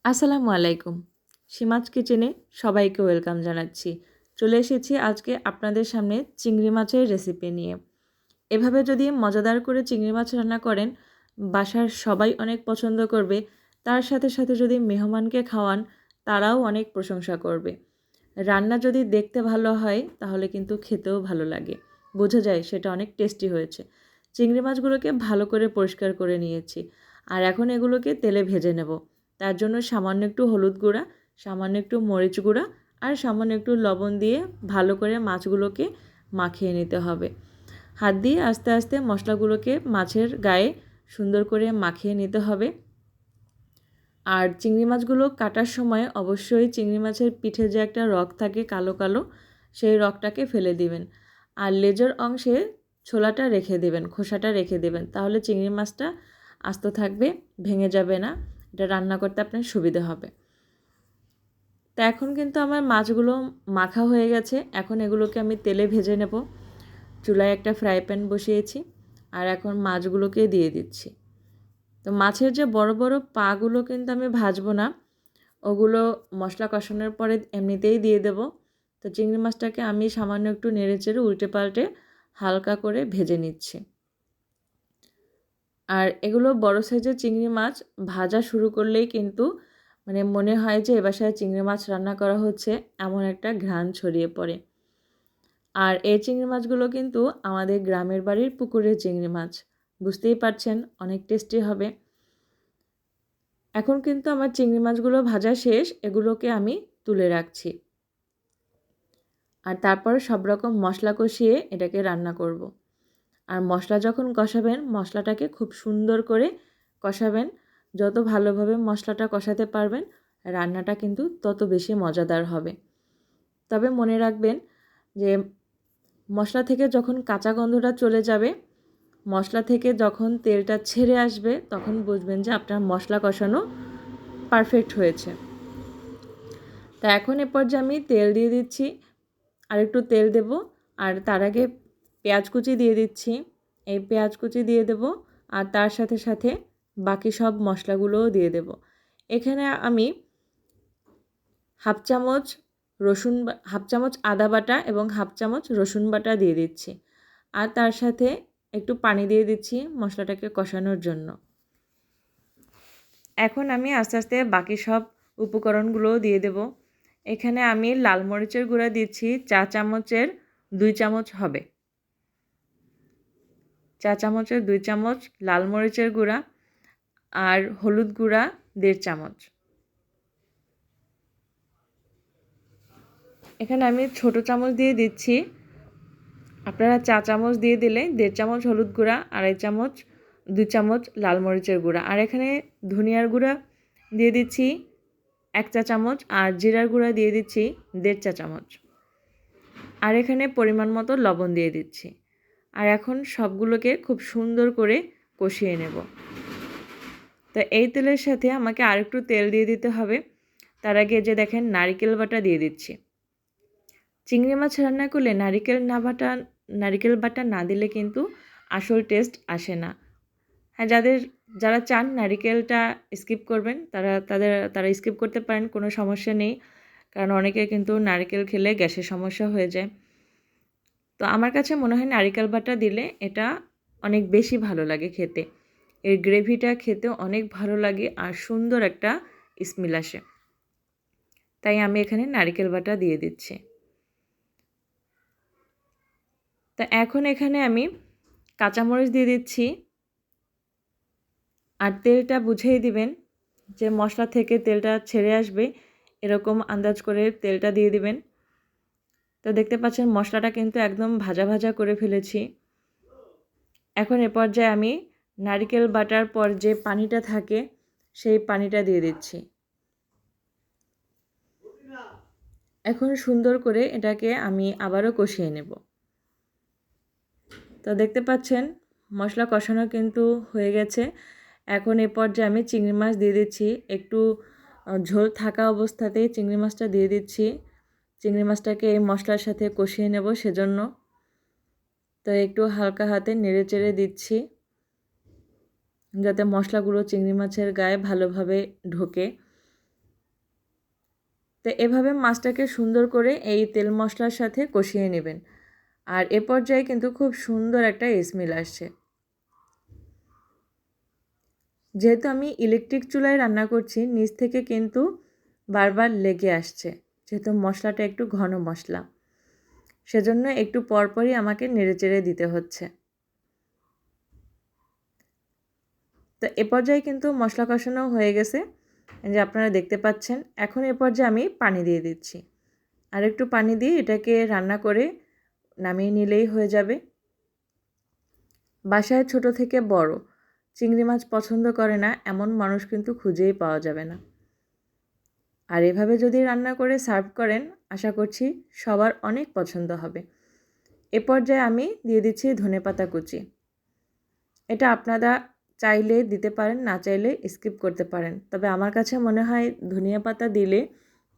আসসালামু আলাইকুম। সীমাজ কিচেনে সবাইকে ওয়েলকাম জানাচ্ছি। চলে এসেছি আজকে আপনাদের সামনে চিংড়ি মাছের রেসিপি নিয়ে। এভাবে যদি মজাদার করে চিংড়ি মাছ রান্না করেন, বাসার সবাই অনেক পছন্দ করবে। তার সাথে সাথে যদি মেহমানকে খাওয়ান, তারাও অনেক প্রশংসা করবে। রান্না যদি দেখতে ভালো হয়, তাহলে কিন্তু খেতেও ভালো লাগে। বোঝা যায় সেটা অনেক টেস্টি হয়েছে। চিংড়ি মাছগুলোকে ভালো করে পরিষ্কার করে নিয়েছি। আর এখন এগুলোকে তেলে ভেজে নেব। তার জন্য সামান্য একটু হলুদ গুঁড়া, সামান্য একটু মরিচ গুঁড়া আর সামান্য একটু লবণ দিয়ে ভালো করে মাছগুলোকে মাখিয়ে নিতে হবে। হাত দিয়ে আস্তে আস্তে মশলাগুলোকে মাছের গায়ে সুন্দর করে মাখিয়ে নিতে হবে। আর চিংড়ি মাছগুলো কাটার সময় অবশ্যই চিংড়ি মাছের পিঠে যে একটা রগ থাকে কালো কালো, সেই রগটাকে ফেলে দিবেন। আর লেজের অংশে ছোলাটা রেখে দেবেন, খোসাটা রেখে দেবেন। তাহলে চিংড়ি মাছটা আস্ত থাকবে, ভেঙে যাবে না। এটা রান্না করতে আপনার সুবিধা হবে। তা এখন কিন্তু আমার মাছগুলো মাখা হয়ে গেছে। এখন এগুলোকে আমি তেলে ভেজে নেব। চুলায় একটা ফ্রাই প্যান বসিয়েছি আর এখন মাছগুলোকে দিয়ে দিচ্ছি। তো মাছের যে বড় বড় পাগুলো কিন্তু আমি ভাজবো না, ওগুলো মশলা কষানোর পরে এমনিতেই দিয়ে দেব। তো চিংড়ি মাছটাকে আমি সামান্য একটু নেড়েচেড়ে উল্টে পাল্টে হালকা করে ভেজে নিচ্ছি। আর এগুলো বড় সাইজের চিংড়ি মাছ ভাজা শুরু করলেই কিন্তু মনে হয় যে এ বাসায় চিংড়ি মাছ রান্না করা হচ্ছে, এমন একটা ঘ্রাণ ছড়িয়ে পড়ে। আর এই চিংড়ি মাছগুলো কিন্তু আমাদের গ্রামের বাড়ির পুকুরের চিংড়ি মাছ। বুঝতেই পারছেন অনেক টেস্টি হবে। এখন কিন্তু আমার চিংড়ি মাছগুলো ভাজা শেষ, এগুলোকে আমি তুলে রাখছি। আর তারপর সব রকম মশলা কষিয়ে এটাকে রান্না করব। আর মশলা যখন কষাবেন, মশলাটাকে খুব সুন্দর করে কষাবেন। যত ভালোভাবে মশলাটা কষাতে পারবেন, রান্নাটা কিন্তু তত বেশি মজাদার হবে। তবে মনে রাখবেন যে মশলা থেকে যখন কাঁচা গন্ধটা চলে যাবে, মশলা থেকে যখন তেলটা ছেড়ে আসবে, তখন বুঝবেন যে আপনার মশলা কষানো পারফেক্ট হয়েছে। তা এখন এ পর্যায়ে আমি তেল দিয়ে দিচ্ছি, আর একটু তেল দেব। আর তার আগে পেঁয়াজ কুচি দিয়ে দিচ্ছি। এই পেঁয়াজ কুচি দিয়ে দেব আর তার সাথে সাথে বাকি সব মশলাগুলোও দিয়ে দেব। এখানে আমি হাফ চামচ আদা বাটা এবং হাফ চামচ রসুন বাটা দিয়ে দিচ্ছি। আর তার সাথে একটু পানি দিয়ে দিচ্ছি মশলাটাকে কষানোর জন্য। এখন আমি আস্তে আস্তে বাকি সব উপকরণগুলোও দিয়ে দেব। এখানে আমি লাল মরিচের গুঁড়া দিচ্ছি চা চামচের 2 চামচ হবে। চা চামচের 2 চামচ লাল মরিচের গুঁড়া আর হলুদ গুঁড়া 1.5 চামচ। এখানে আমি ছোট চামচ দিয়ে দিচ্ছি, আপনারা চা চামচ দিয়ে দিলে 1.5 চামচ হলুদ গুঁড়া, 2.5 চামচ 2 চামচ লাল মরিচের গুঁড়া। আর এখানে ধনিয়ার গুঁড়া দিয়ে দিচ্ছি 1 চা চামচ আর জিরার গুঁড়া দিয়ে দিচ্ছি 1.5 চা চামচ। আর এখানে পরিমাণ মতো লবণ দিয়ে দিচ্ছি। আর এখন সবগুলোকে খুব সুন্দর করে কষিয়ে নেব। তো এই তেলের সাথে আমাকে আরেকটু তেল দিয়ে দিতে হবে। তার আগে যে দেখেন নারকেল বাটা দিয়ে দিচ্ছি। চিংড়ি মাছ রান্না করলে নারকেল বাটা না দিলে কিন্তু আসল টেস্ট আসে না। হ্যাঁ, যারা চান নারিকেলটা স্কিপ করবেন, তারা স্কিপ করতে পারেন, কোনো সমস্যা নেই। কারণ অনেকে কিন্তু নারকেল খেলে গ্যাসের সমস্যা হয়ে যায়। তো আমার কাছে মনে হয় নারিকেল বাটা দিলে এটা অনেক বেশি ভালো লাগে খেতে। এর গ্রেভিটা খেতে অনেক ভালো লাগে আর সুন্দর একটা স্মেল আসে। তাই আমি এখানে নারিকেল বাটা দিয়ে দিচ্ছি। তো এখন এখানে আমি কাঁচামরিচ দিয়ে দিচ্ছি। আর তেলটা বুঝেই দিবেন যে মশলা থেকে তেলটা ছেড়ে আসবে, এরকম আন্দাজ করে তেলটা দিয়ে দিবেন। তো দেখতে পাচ্ছেন মশলাটা কিন্তু একদম ভাজা ভাজা করে ফেলেছি। এখন এ পর্যায়ে আমি নারকেল বাটার পর যে পানিটা থাকে, সেই পানিটা দিয়ে দিচ্ছি। এখন সুন্দর করে এটাকে আমি আবারও কষিয়ে নেব। তো দেখতে পাচ্ছেন মশলা কষানো কিন্তু হয়ে গেছে। এখন এ পর্যায়ে আমি চিংড়ি মাছ দিয়ে দিচ্ছি। একটু ঝোল থাকা অবস্থাতেই চিংড়ি মাছটা দিয়ে দিচ্ছি। চিংড়ি মাছটাকে এই মশলার সাথে কষিয়ে নেব সেজন্য। তো একটু হালকা হাতে নেড়ে চেড়ে দিচ্ছি, যাতে মশলাগুলো চিংড়ি মাছের গায়ে ভালোভাবে ঢোকে। তো এভাবে মাছটাকে সুন্দর করে এই তেল মশলার সাথে কষিয়ে নেবেন। আর এ পর্যায়ে কিন্তু খুব সুন্দর একটা স্মেল আসছে। যেহেতু আমি ইলেকট্রিক চুলায় রান্না করছি, নিচ থেকে কিন্তু বারবার লেগে আসছে, যেহেতু মশলাটা একটু ঘন মশলা, সেজন্য একটু পরপরই আমাকে নেড়েচেড়ে দিতে হচ্ছে। তো এ পর্যায়ে কিন্তু মশলা কষানো হয়ে গেছে, যে আপনারা দেখতে পাচ্ছেন। এখন এ পর্যায়ে আমি পানি দিয়ে দিচ্ছি। আর একটু পানি দিয়ে এটাকে রান্না করে নামিয়ে নিলেই হয়ে যাবে। বাসায় ছোট থেকে বড় চিংড়ি মাছ পছন্দ করে না এমন মানুষ কিন্তু খুঁজেই পাওয়া যাবে না। আর এভাবে যদি রান্না করে সার্ভ করেন, আশা করছি সবার অনেক পছন্দ হবে। এ পর্যায়ে আমি দিয়ে দিচ্ছি ধনেপাতা কুচি। এটা আপনারা চাইলে দিতে পারেন, না চাইলে স্কিপ করতে পারেন। তবে আমার কাছে মনে হয় ধনিয়া পাতা দিলে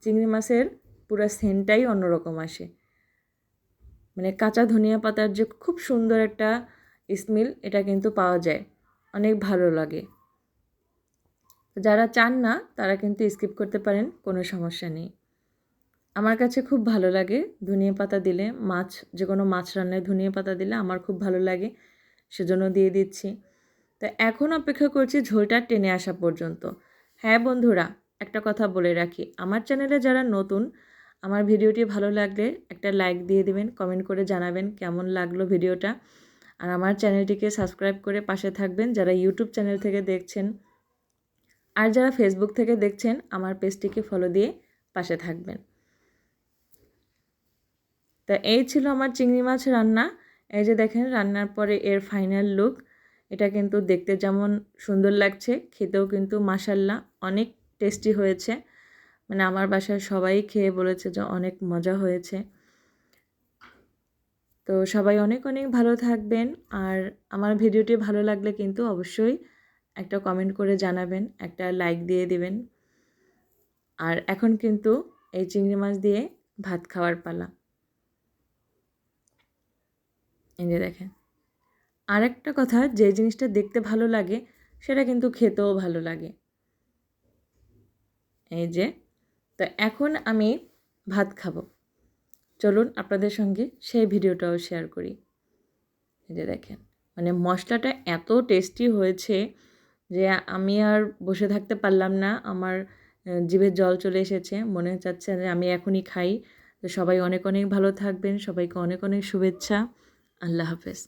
চিংড়ি মাছের পুরো সেন্টটাই অন্যরকম আসে। মানে কাঁচা ধনিয়া পাতার যে খুব সুন্দর একটা স্মেল, এটা কিন্তু পাওয়া যায়, অনেক ভালো লাগে। যারা চান না তারা কিন্তু স্কিপ করতে পারেন, কোনো সমস্যা নেই। আমার কাছে খুব ভালো লাগে ধনিয়া পাতা দিলে, যে কোনো মাছ রান্নায় ধনিয়া পাতা দিলে আমার খুব ভালো লাগে, সেজন্য দিয়ে দিচ্ছি। তো এখন অপেক্ষা করছি ঝোলটা টেনে আসা পর্যন্ত। হ্যাঁ বন্ধুরা, একটা কথা বলে রাখি, আমার চ্যানেলে যারা নতুন, আমার ভিডিওটি ভালো লাগলে একটা লাইক দিয়ে দেবেন, কমেন্ট করে জানাবেন কেমন লাগলো ভিডিওটা। আর আমার চ্যানেলটিকে সাবস্ক্রাইব করে পাশে থাকবেন যারা ইউটিউব চ্যানেল থেকে দেখছেন। আর যারা ফেসবুক থেকে দেখছেন, আমার পেজটিকে ফলো দিয়ে পাশে থাকবেন। তা এই ছিল আমার চিংড়ি মাছ রান্না। এই যে দেখেন রান্নার পরে এর ফাইনাল লুক। এটা কিন্তু দেখতে যেমন সুন্দর লাগছে, খেতেও কিন্তু মাশাআল্লাহ অনেক টেস্টি হয়েছে। মানে আমার বাসায় সবাই খেয়ে বলেছে যে অনেক মজা হয়েছে। তো সবাই অনেক অনেক ভালো থাকবেন। আর আমার ভিডিওটি ভালো লাগলে কিন্তু অবশ্যই একটা কমেন্ট করে জানাবেন, একটা লাইক দিয়ে দিবেন। আর এখন কিন্তু এই চিংড়ি মাছ দিয়ে ভাত খাওয়ার পালা। এই যে দেখেন, আরেকটা কথা, যে জিনিসটা দেখতে ভালো লাগে সেটা কিন্তু খেতেও ভালো লাগে। এই যে, তো এখন আমি ভাত খাবো। চলুন আপনাদের সঙ্গে সেই ভিডিওটাও শেয়ার করি। এই যে দেখেন, মানে মশলাটা এত টেস্টি হয়েছে যে আমি আর বসে থাকতে পারলাম না। আমার জিভে জল চলে এসেছে, মনে চাচ্ছে যে আমি এখনই খাই। তো সবাই অনেক অনেক ভালো থাকবেন, সবাইকে অনেক অনেক শুভেচ্ছা। আল্লাহ হাফেজ।